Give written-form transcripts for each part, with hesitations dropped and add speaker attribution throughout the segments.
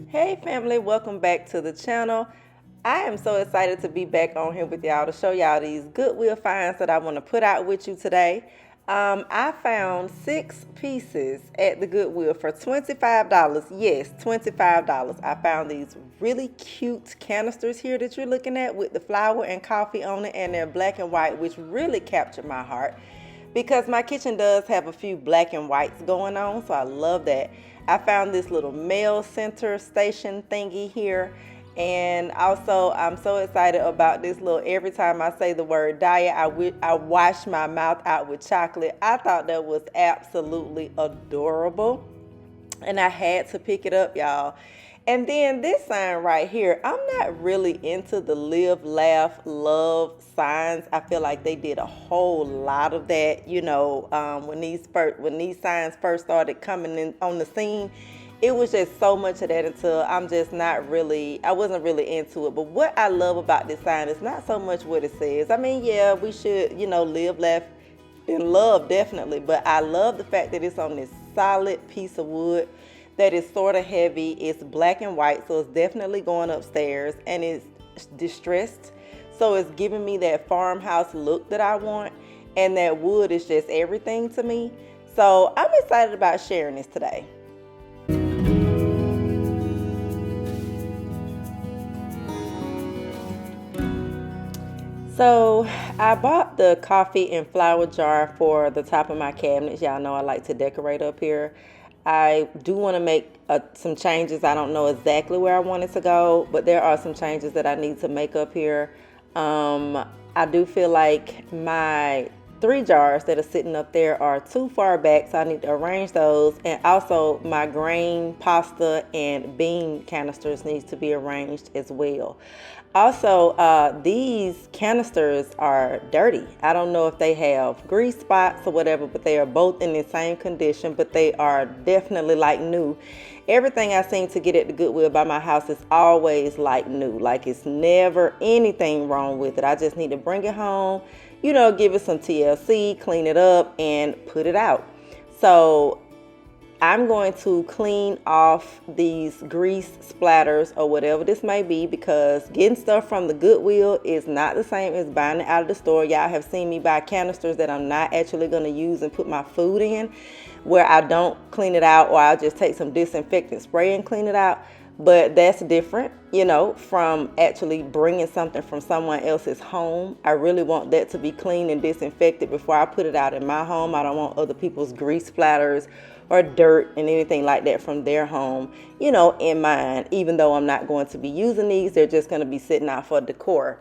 Speaker 1: Hey family, welcome back to the channel. I am so excited to be back on here with y'all to show y'all these Goodwill finds that I want to put out with you today. I found 6 pieces at the Goodwill for $25. Yes, $25. I found these really cute canisters here that you're looking at with the flour and coffee on it, and they're black and white, which really captured my heart because my kitchen does have a few black and whites going on, so I love that. I found this little mail center station thingy here, and also I'm so excited about this little, every time I say the word diet, I wash my mouth out with chocolate. I thought that was absolutely adorable, and I had to pick it up, y'all. And then this sign right here, I'm not really into the live, laugh, love signs. I feel like they did a whole lot of that, when these signs first started coming in on the scene. It was just so much of that until I wasn't really into it. But what I love about this sign is not so much what it says. I mean, yeah, we should, live, laugh, and love, definitely. But I love the fact that it's on this solid piece of wood that is sort of heavy. It's black and white, so it's definitely going upstairs, and it's distressed, so it's giving me that farmhouse look that I want, and that wood is just everything to me. So I'm excited about sharing this today. So I bought the coffee and flour jar for the top of my cabinets. Y'all know I like to decorate up here. I do want to make some changes. I don't know exactly where I want it to go, but there are some changes that I need to make up here. I do feel like my 3 jars that are sitting up there are too far back, so I need to arrange those. And also my grain, pasta, and bean canisters needs to be arranged as well. Also, these canisters are dirty. I don't know if they have grease spots or whatever, but they are both in the same condition, but they are definitely like new. Everything I seem to get at the Goodwill by my house is always like new. Like, it's never anything wrong with it. I just need to bring it home, give it some TLC, clean it up, and put it out. So I'm going to clean off these grease splatters or whatever this may be, because getting stuff from the Goodwill is not the same as buying it out of the store. Y'all have seen me buy canisters that I'm not actually going to use and put my food in, where I don't clean it out, or I'll just take some disinfectant spray and clean it out. But that's different, from actually bringing something from someone else's home. I really want that to be cleaned and disinfected before I put it out in my home. I don't want other people's grease splatters or dirt and anything like that from their home, in mine. Even though I'm not going to be using these, they're just going to be sitting out for decor.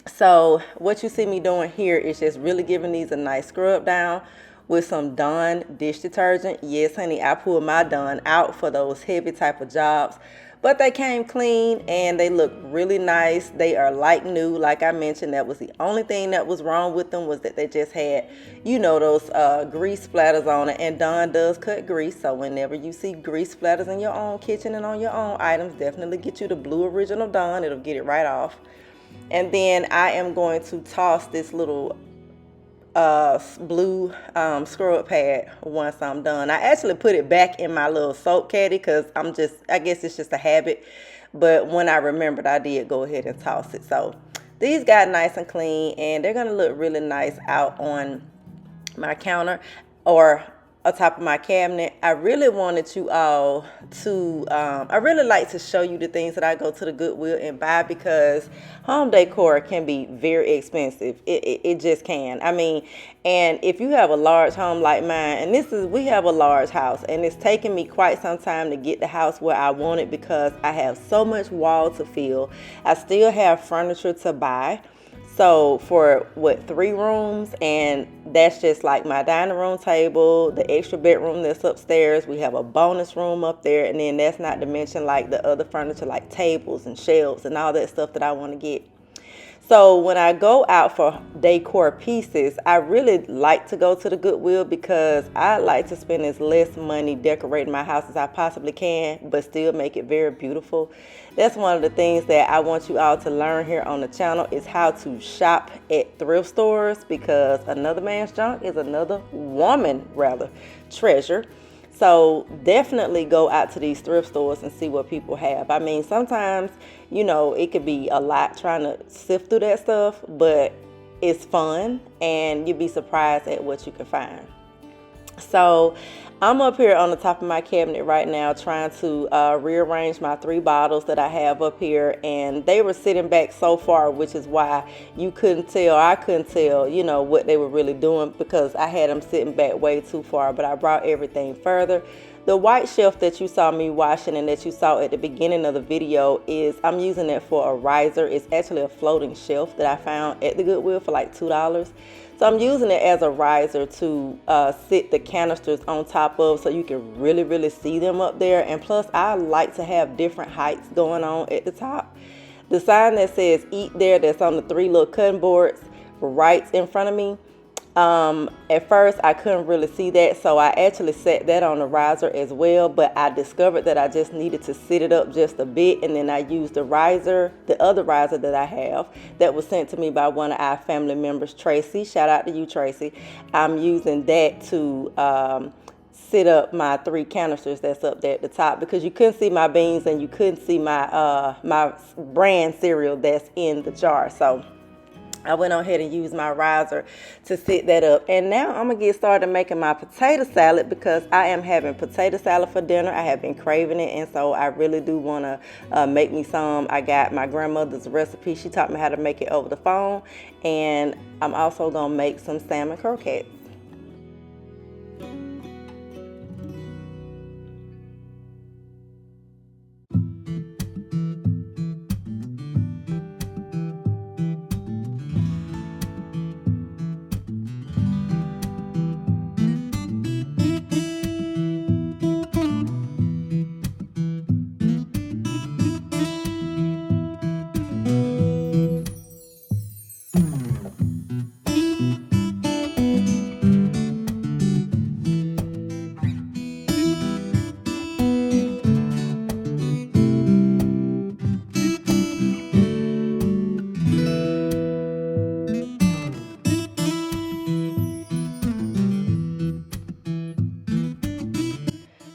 Speaker 1: So what you see me doing here is just really giving these a nice scrub down with some Dawn dish detergent. Yes, honey, I pulled my Dawn out for those heavy type of jobs, but they came clean and they look really nice. They are like new. Like I mentioned, that was the only thing that was wrong with them, was that they just had, those grease splatters on it. And Dawn does cut grease, so whenever you see grease splatters in your own kitchen and on your own items, definitely get you the blue original Dawn. It'll get it right off. And then I am going to toss this little blue scrub pad once I'm done. I actually put it back in my little soap caddy because I guess it's just a habit. But when I remembered, I did go ahead and toss it. So these got nice and clean, and they're going to look really nice out on my counter or on top of my cabinet. I really wanted you all to, I really like to show you the things that I go to the Goodwill and buy, because home decor can be very expensive. It just can. I mean, and if you have a large home like mine, and we have a large house, and it's taken me quite some time to get the house where I want it, because I have so much wall to fill. I still have furniture to buy. So for 3 rooms, and that's just like my dining room table, the extra bedroom that's upstairs. We have a bonus room up there, and then that's not to mention like the other furniture like tables and shelves and all that stuff that I want to get. So when I go out for decor pieces, I really like to go to the Goodwill, because I like to spend as less money decorating my house as I possibly can, but still make it very beautiful. That's one of the things that I want you all to learn here on the channel, is how to shop at thrift stores, because another man's junk is another woman, rather, treasure. So definitely go out to these thrift stores and see what people have. I mean, sometimes, it could be a lot trying to sift through that stuff, but it's fun and you'd be surprised at what you can find. So I'm up here on the top of my cabinet right now trying to rearrange my 3 bottles that I have up here, and they were sitting back so far, which is why I couldn't tell, what they were really doing, because I had them sitting back way too far. But I brought everything further. The white shelf that you saw me washing and that you saw at the beginning of the video I'm using it for a riser. It's actually a floating shelf that I found at the Goodwill for like $2. So I'm using it as a riser to sit the canisters on top of, so you can really, really see them up there. And plus, I like to have different heights going on at the top. The sign that says "Eat There," that's on the 3 little cutting boards right in front of me. At first I couldn't really see that, so I actually set that on the riser as well, but I discovered that I just needed to sit it up just a bit, and then I used the other riser that I have that was sent to me by one of our family members, Tracy. Shout out to you, Tracy. I'm using that to sit up my 3 canisters that's up there at the top, because you couldn't see my beans and you couldn't see my brand cereal that's in the jar. So I went on ahead and used my riser to sit that up. And now I'm going to get started making my potato salad, because I am having potato salad for dinner. I have been craving it, and so I really do want to make me some. I got my grandmother's recipe. She taught me how to make it over the phone. And I'm also going to make some salmon croquettes.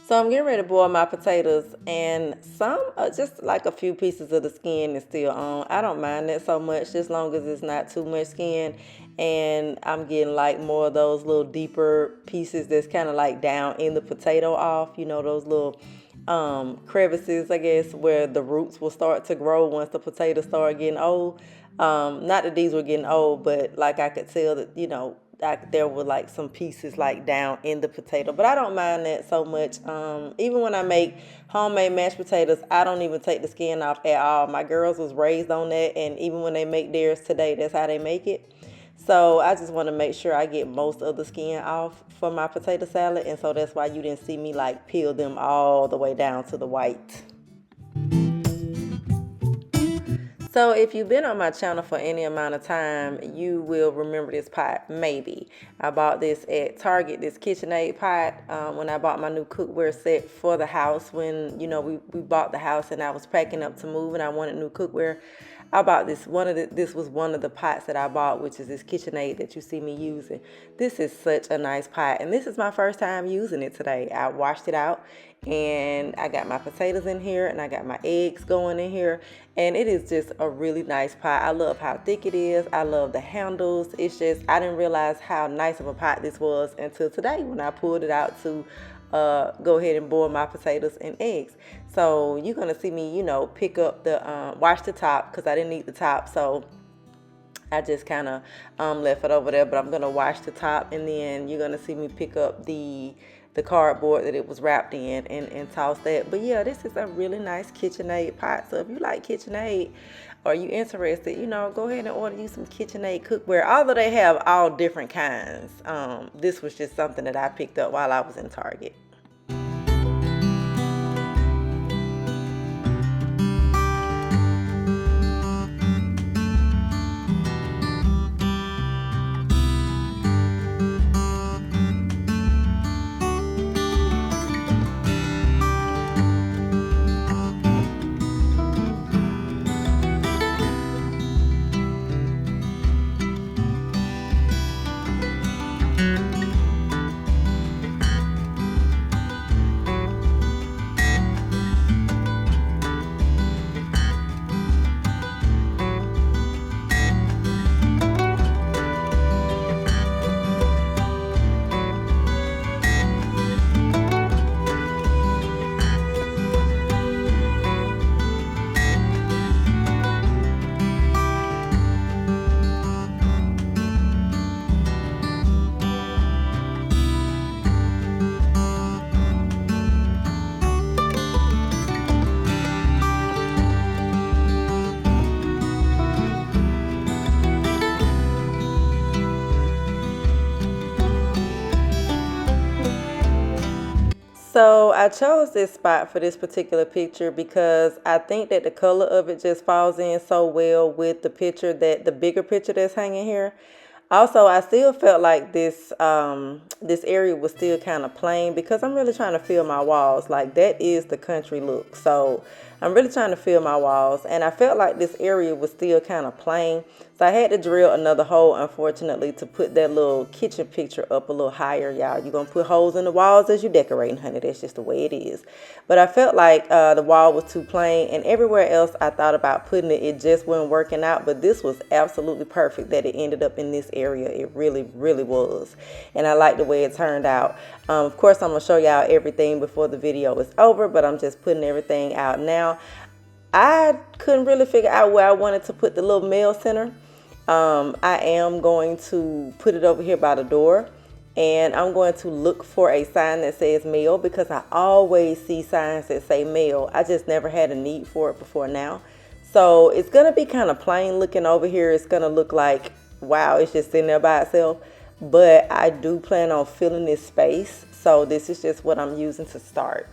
Speaker 1: So I'm getting ready to boil my potatoes, and just like a few pieces of the skin is still on. I don't mind that so much, as long as it's not too much skin. And I'm getting like more of those little deeper pieces that's kind of like down in the potato off, those little crevices, I guess, where the roots will start to grow once the potatoes start getting old. Not that these were getting old, but like I could tell that, there were like some pieces like down in the potato, but I don't mind that so much. Even when I make homemade mashed potatoes, I don't even take the skin off at all. My girls was raised on that, and even when they make theirs today, that's how they make it. So I just want to make sure I get most of the skin off for my potato salad, and so that's why you didn't see me like peel them all the way down to the white. So if you've been on my channel for any amount of time, you will remember this pot, maybe. I bought this at Target, this KitchenAid pot, when I bought my new cookware set for the house. When, we bought the house and I was packing up to move and I wanted new cookware. I bought this. This was one of the pots that I bought, which is this KitchenAid that you see me using. This is such a nice pot, and this is my first time using it today. I washed it out, and I got my potatoes in here, and I got my eggs going in here, and it is just a really nice pot. I love how thick it is. I love the handles. It's just, I didn't realize how nice of a pot this was until today when I pulled it out to go ahead and boil my potatoes and eggs. So you're gonna see me, pick up the wash the top, because I didn't need the top, so I just kind of left it over there. But I'm gonna wash the top, and then you're gonna see me pick up the cardboard that it was wrapped in and toss that. But yeah, this is a really nice KitchenAid pot. So if you like KitchenAid, or you interested, go ahead and order you some KitchenAid cookware. Although they have all different kinds, this was just something that I picked up while I was in Target. So I chose this spot for this particular picture because I think that the color of it just falls in so well with the picture, that the bigger picture that's hanging here. Also, I still felt like this area was still kind of plain because I'm really trying to fill my walls. Like, that is the country look. So I'm really trying to fill my walls, and I felt like this area was still kind of plain. So I had to drill another hole, unfortunately, to put that little kitchen picture up a little higher, y'all. You're going to put holes in the walls as you're decorating, honey. That's just the way it is. But I felt like the wall was too plain, and everywhere else I thought about putting it, it just wasn't working out. But this was absolutely perfect that it ended up in this area. It really, really was. And I like the way it turned out. Of course, I'm going to show y'all everything before the video is over, but I'm just putting everything out now. I couldn't really figure out where I wanted to put the little mail center. I am going to put it over here by the door, and I'm going to look for a sign that says mail because I always see signs that say mail. I just never had a need for it before now. So it's going to be kind of plain looking over here. It's going to look like, wow, it's just sitting there by itself. But I do plan on filling this space. So this is just what I'm using to start.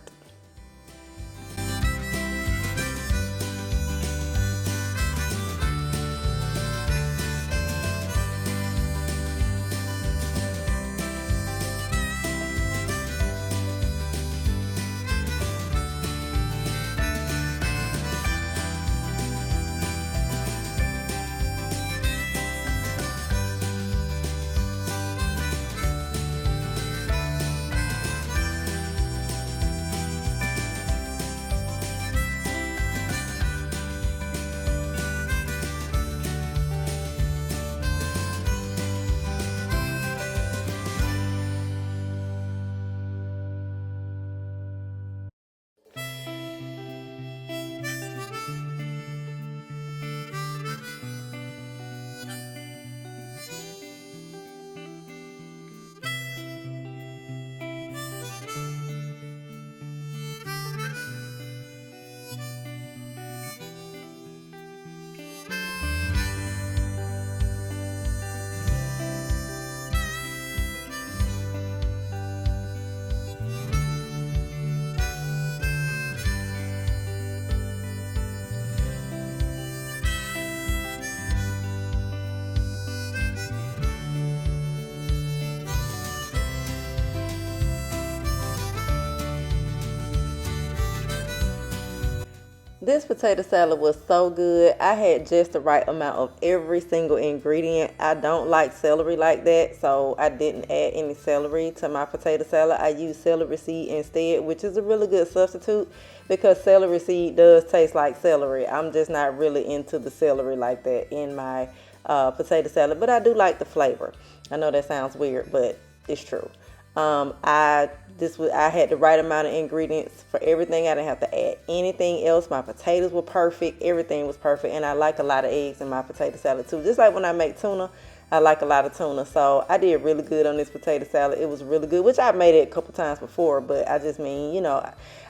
Speaker 1: This potato salad was so good. I had just the right amount of every single ingredient. I don't like celery like that, so I didn't add any celery to my potato salad. I used celery seed instead, which is a really good substitute because celery seed does taste like celery. I'm just not really into the celery like that in my potato salad, but I do like the flavor. I know that sounds weird, but it's true. I had the right amount of ingredients for everything. I didn't have to add anything else. My potatoes were perfect. Everything was perfect. And I like a lot of eggs in my potato salad too. Just like when I make tuna, I like a lot of tuna. So I did really good on this potato salad. It was really good, which I've made it a couple times before, but I just mean, you know,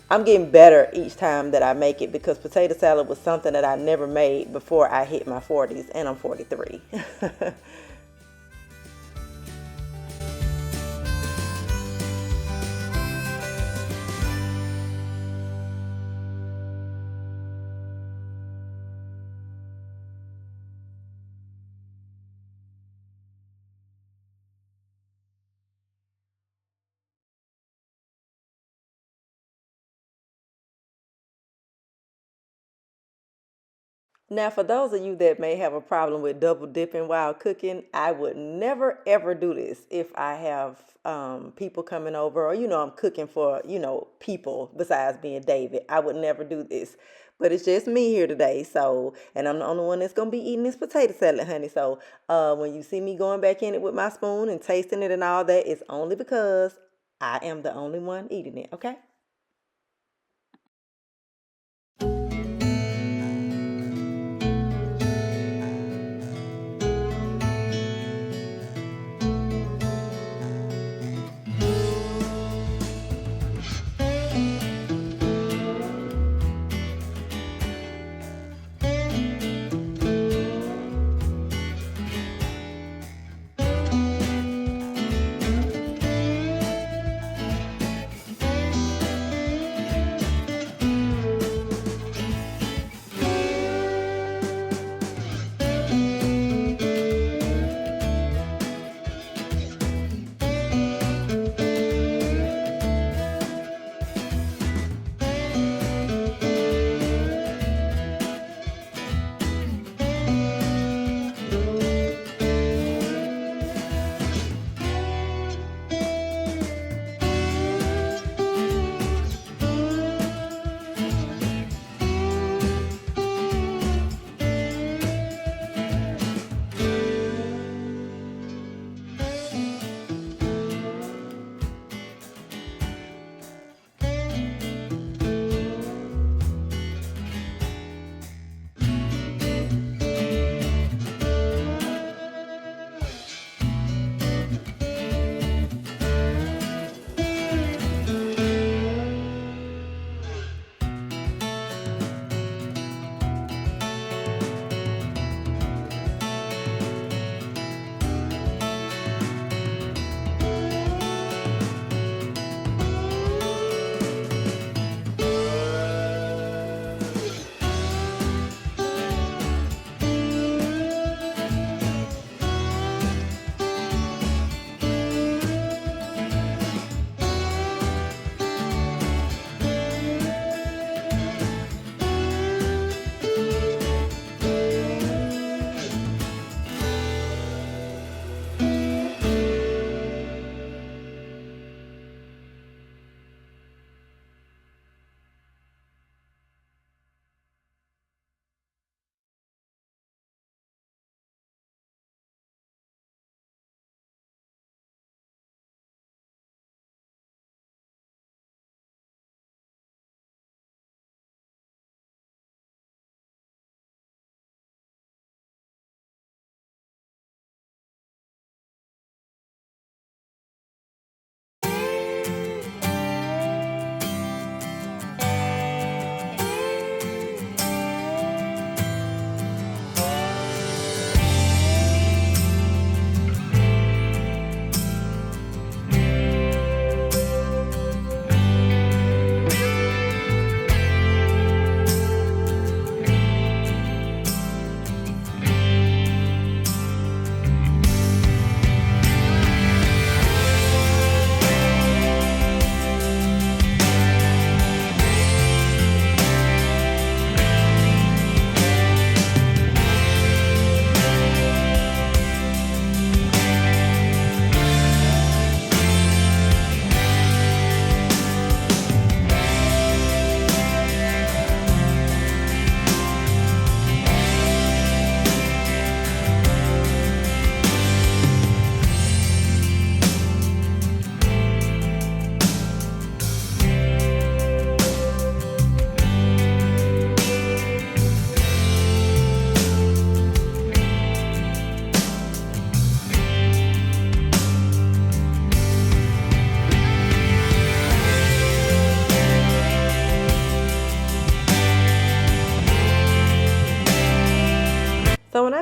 Speaker 1: I'm getting better each time that I make it because potato salad was something that I never made before I hit my 40s, and I'm 43. Now, for those of you that may have a problem with double dipping while cooking, I would never ever do this if I have people coming over, or, you know, I'm cooking for, you know, people besides being David. I would never do this. But it's just me here today, so, and I'm the only one that's gonna be eating this potato salad, honey. So when you see me going back in it with my spoon and tasting it and all that, it's only because I am the only one eating it, okay?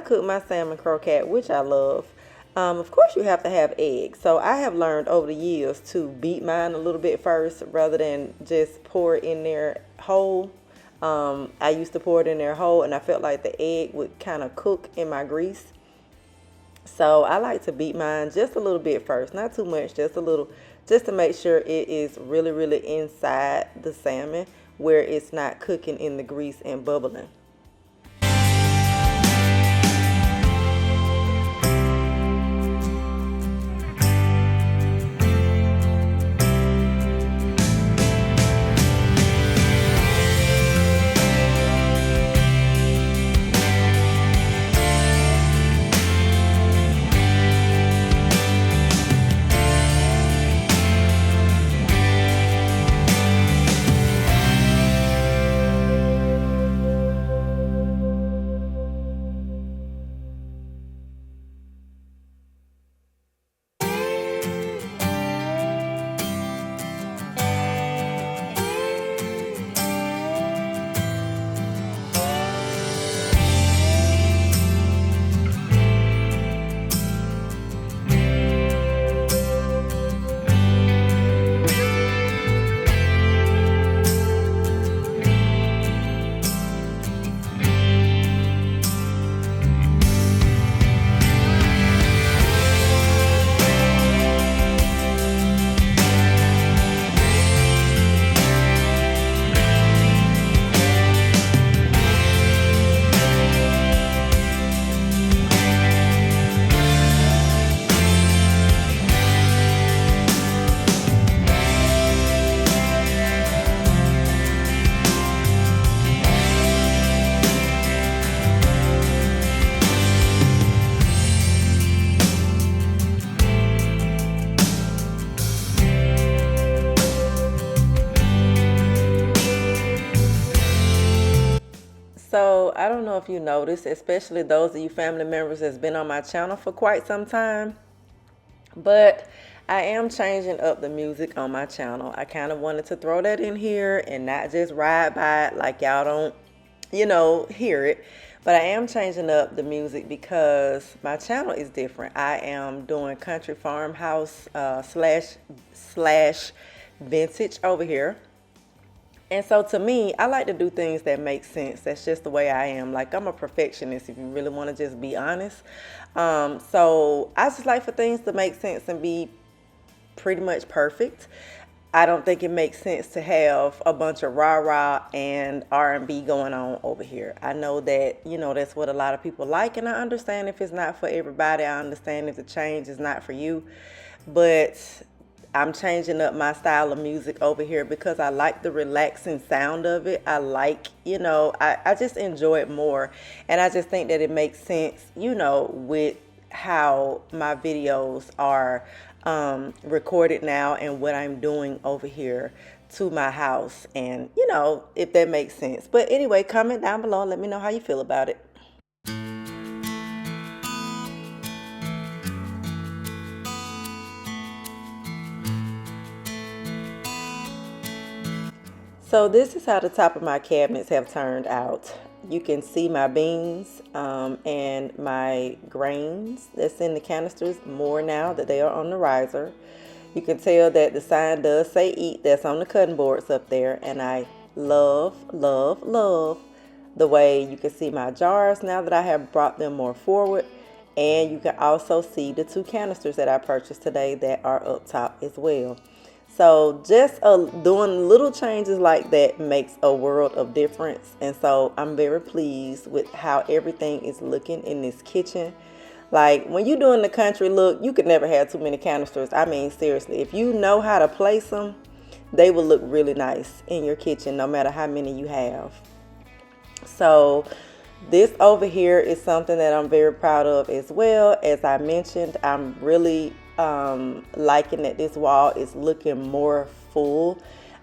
Speaker 1: cook my salmon croquette, which I love, of course you have to have eggs. So I have learned over the years to beat mine a little bit first rather than just pour it in there whole. I used to pour it in there whole, and I felt like the egg would kind of cook in my grease. So I like to beat mine just a little bit first, not too much, just a little, just to make sure it is really, really inside the salmon where it's not cooking in the grease and bubbling. So I don't know if you noticed, especially those of you family members that's been on my channel for quite some time, but I am changing up the music on my channel. I kind of wanted to throw that in here and not just ride by it like y'all don't, hear it. But I am changing up the music because my channel is different. I am doing country farmhouse slash vintage over here. And so to me, I like to do things that make sense. That's just the way I am. Like, I'm a perfectionist, if you really want to just be honest. So I just like for things to make sense and be pretty much perfect. I don't think it makes sense to have a bunch of rah-rah and R&B going on over here. I know that, that's what a lot of people like, and I understand if it's not for everybody. I understand if the change is not for you. But I'm changing up my style of music over here because I like the relaxing sound of it. I like, I just enjoy it more. And I just think that it makes sense, with how my videos are recorded now and what I'm doing over here to my house. And, if that makes sense. But anyway, comment down below and let me know how you feel about it. So this is how the top of my cabinets have turned out. You can see my beans and my grains that's in the canisters more now that they are on the riser. You can tell that the sign does say eat that's on the cutting boards up there. And I love, love, love the way you can see my jars now that I have brought them more forward. And you can also see the 2 canisters that I purchased today that are up top as well. So just doing little changes like that makes a world of difference. And so I'm very pleased with how everything is looking in this kitchen. Like, when you're doing the country look, you could never have too many canisters. I mean, seriously, if you know how to place them, they will look really nice in your kitchen no matter how many you have. So this over here is something that I'm very proud of as well. As I mentioned, I'm really liking that this wall is looking more full.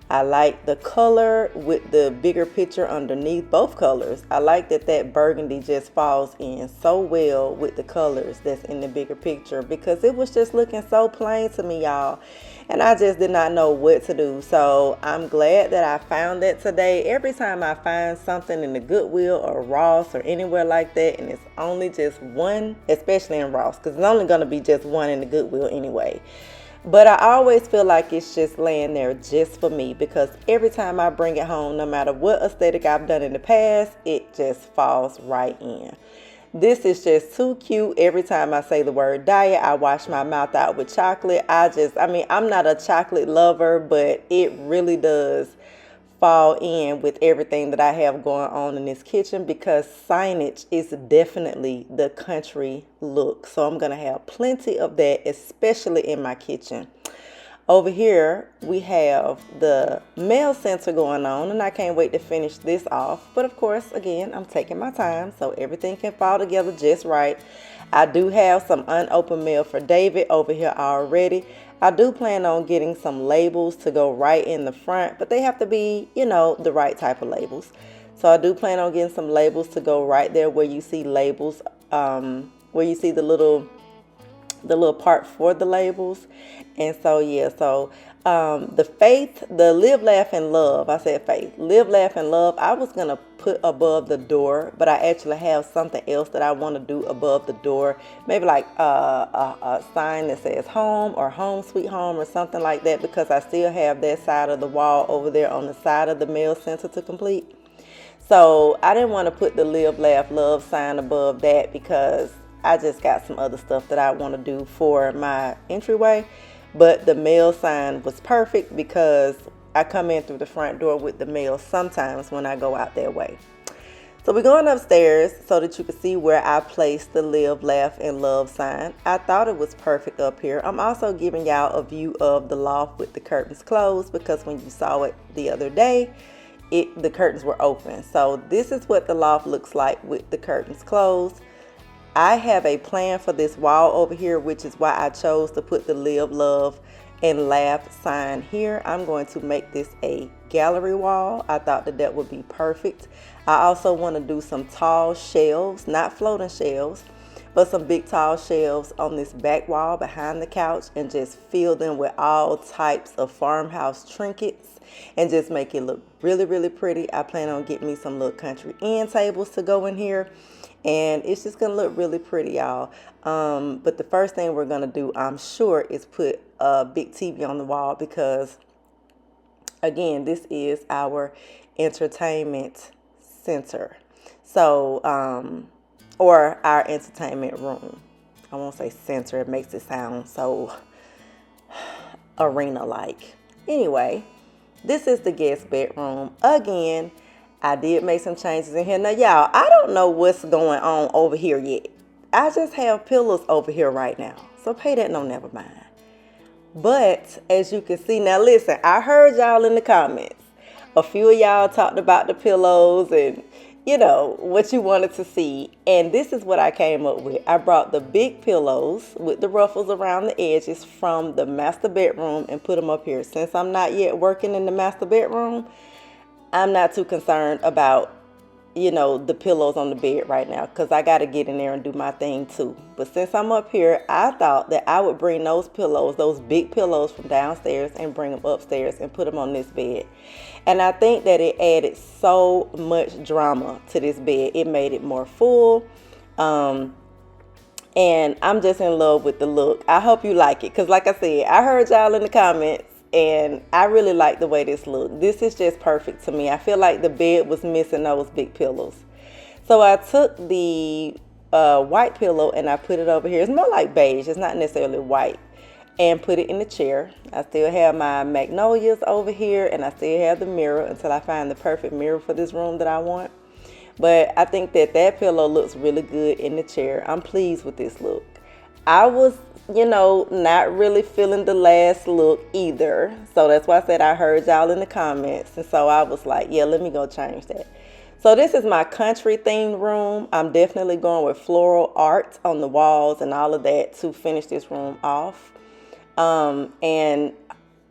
Speaker 1: I like the color with the bigger picture underneath, both colors. I like that that burgundy just falls in so well with the colors that's in the bigger picture, because it was just looking so plain to me, y'all. And I just did not know what to do. So I'm glad that I found that today. Every time I find something in the Goodwill or Ross or anywhere like that, and it's only just one, especially in Ross, because it's only going to be just one in the Goodwill anyway. But I always feel like it's just laying there just for me, because every time I bring it home, no matter what aesthetic I've done in the past, it just falls right in. This is just too cute. Every time I say the word diet, I wash my mouth out with chocolate. I'm not a chocolate lover, but it really does fall in with everything that I have going on in this kitchen, because signage is definitely the country look. So I'm going to have plenty of that, especially in my kitchen. Over here, we have the mail center going on, and I can't wait to finish this off. But of course, again, I'm taking my time so everything can fall together just right. I do have some unopened mail for David over here already. I do plan on getting some labels to go right in the front, but they have to be, the right type of labels. So I do plan on getting some labels to go right there where you see labels, where you see the little part for the labels. And so the live, laugh, and love, I said faith, live, laugh, and love, I was gonna put above the door, but I actually have something else that I want to do above the door, maybe like a sign that says home or home sweet home or something like that, because I still have that side of the wall over there on the side of the mail center to complete. So I didn't want to put the live, laugh, love sign above that, because I just got some other stuff that I want to do for my entryway. But the mail sign was perfect, because I come in through the front door with the mail sometimes when I go out that way. So we're going upstairs so that you can see where I placed the live, laugh, and love sign. I thought it was perfect up here. I'm also giving y'all a view of the loft with the curtains closed, because when you saw it the other day, the curtains were open. So this is what the loft looks like with the curtains closed. I have a plan for this wall over here, which is why I chose to put the live, love, and laugh sign here. I'm going to make this a gallery wall. I thought that would be perfect. I also want to do some tall shelves, not floating shelves, but some big tall shelves on this back wall behind the couch, and just fill them with all types of farmhouse trinkets and just make it look really, really pretty. I plan on getting me some little country end tables to go in here, and it's just gonna look really pretty, y'all. But the first thing we're gonna do, I'm sure, is put a big TV on the wall, because again, this is our entertainment center. So or our entertainment room. I won't say center, it makes it sound so arena like. Anyway, this is the guest bedroom. Again, I did make some changes in here. Now, y'all, I don't know what's going on over here yet. I just have pillows over here right now. So pay that no, never mind. But as you can see, now listen, I heard y'all in the comments. A few of y'all talked about the pillows and, what you wanted to see. And this is what I came up with. I brought the big pillows with the ruffles around the edges from the master bedroom and put them up here. Since I'm not yet working in the master bedroom, I'm not too concerned about, the pillows on the bed right now, because I got to get in there and do my thing too. But since I'm up here, I thought that I would bring those pillows, those big pillows from downstairs, and bring them upstairs and put them on this bed. And I think that it added so much drama to this bed. It made it more full. And I'm just in love with the look. I hope you like it, because like I said, I heard y'all in the comments, and I really like the way this looks. This is just perfect to me. I feel like the bed was missing those big pillows. So I took the white pillow and I put it over here. It's more like beige. It's not necessarily white. And put it in the chair. I still have my magnolias over here, and I still have the mirror until I find the perfect mirror for this room that I want. But I think that pillow looks really good in the chair. I'm pleased with this look. I was not really feeling the last look either. So that's why I said I heard y'all in the comments. And so I was like, yeah, let me go change that. So this is my country themed room. I'm definitely going with floral art on the walls and all of that to finish this room off. And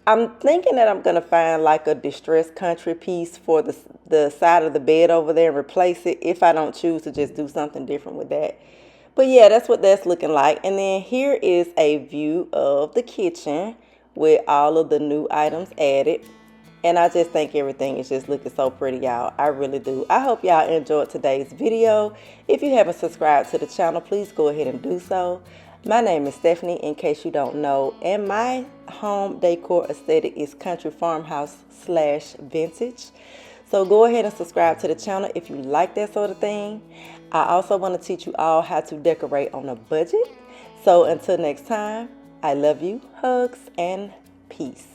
Speaker 1: I'm thinking that I'm going to find like a distressed country piece for the side of the bed over there and replace it if I don't choose to just do something different with that. But yeah, that's what that's looking like. And then here is a view of the kitchen with all of the new items added. And I just think everything is just looking so pretty, y'all. I really do. I hope y'all enjoyed today's video. If you haven't subscribed to the channel, please go ahead and do so. My name is Stephanie, in case you don't know, and my home decor aesthetic is country farmhouse / vintage. So go ahead and subscribe to the channel if you like that sort of thing. I also want to teach you all how to decorate on a budget. So until next time, I love you, hugs, and peace.